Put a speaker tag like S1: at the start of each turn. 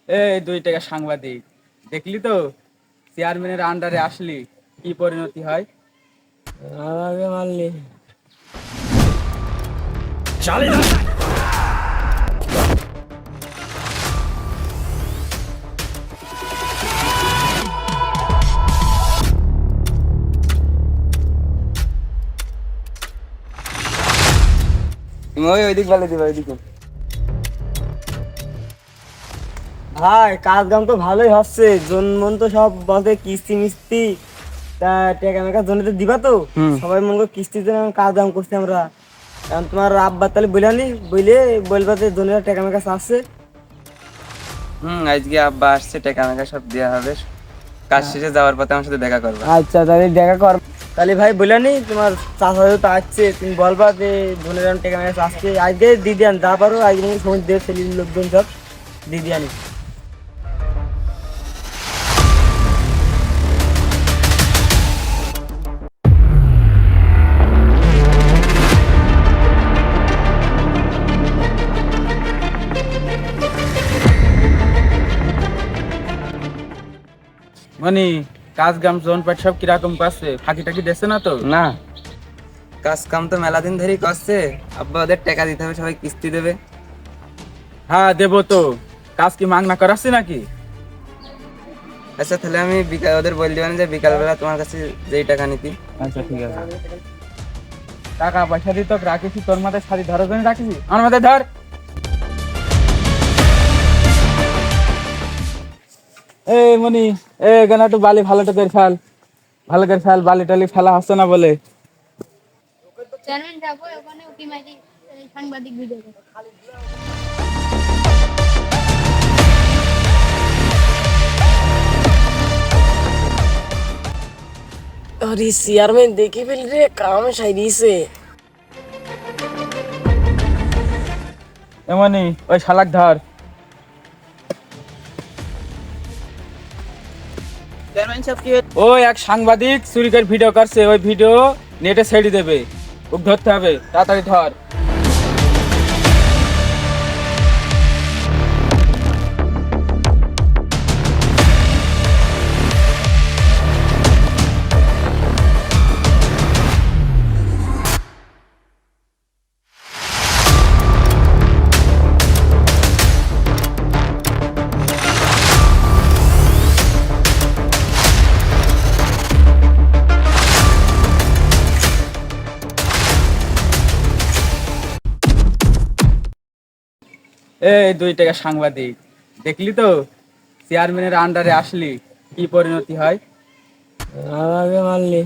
S1: এই 2 টাকা সাংবাদিক, দেখলি তো চেয়ারম্যানের আন্ডারে আসলি কি পরিণতি হয়।
S2: আমাকে মারলি।
S3: তুমি ওইদিক বলে দিবা, ওইদিকে।
S2: ভাই কাজ কাম তো ভালোই হচ্ছে, মন তো সব বলতে কিস্তি মিস্তি তা টাকা মেকা জন্য তো দিবা তো। সবাই মনে করো কিস্তিতে কাজ কাম করছি আমরা। কারণ তোমার আব্বা তাহলে বইলানি বইলে বলবা যে জনের টাকা মেকা চাচ্ছে।
S3: আজকে আব্বা আসছে, টাকা মেকা সব দেওয়া হবে। কাজ শেষে যাওয়ার পথে আমার সাথে দেখা করবা।
S2: আচ্ছা তাহলে দেখা কর। তাহলে ভাই বইলানি তোমার চাষা তো আসছে, তুমি বলবা যে জনের টাকা মেকা চাচ্ছে, আজকে দিদি আন যা পারো আজকে সময় দিয়ে ছেলের লোকজন সব দিদি আনি।
S1: মানে কাজ গাম জন পাট সব কিরকম পাচ্ছে, ফাঁকি টাকি দেছে না তো?
S3: না, কাজ কাম তো মেলা দিন ধরেই করছে। আব্বা ওদের টাকা দিতে হবে, সবাই কিস্তি দেবে।
S1: হ্যাঁ দেবো তো, কাজ কি মাগনা করাচ্ছি নাকি?
S3: আচ্ছা তাহলে আমি বিকাল ওদের বল দিবেন যে বিকালবেলা তোমার কাছে যেই টাকা নিতি।
S1: আচ্ছা ঠিক আছে। টাকা পয়সা দিয়ে তো রাখিছি, তোর মাথায় শাড়ি ধরার জন্য রাখিছি, আমার মাথায় ধর। এই মনি, এখানে একটু বালি ভালোটা করে ফেল, ভালো করে ফেল, বালি টালি ফেলা হচ্ছে না বলে।
S4: চেয়ারম্যান যাবো ওখানে উকি মারি সাংবাদিক ভিডিও।
S2: আরে চেয়ারম্যান দেখে ফেলি রে, কাম সাইরিছে।
S1: এমনি ওই শালাক ধর। ওই এক সাংবাদিক চুরি করে ভিডিও করছে, ওই ভিডিও নেটে ছেড়ে দেবে, ওকে ধরতে হবে, তাড়াতাড়ি ধর। এই 2 টাকা সাংবাদিক, দেখলি তো চেয়ারম্যানের আন্ডারে আসলি কি পরিণতি হয়।
S2: আমাকে মারলি।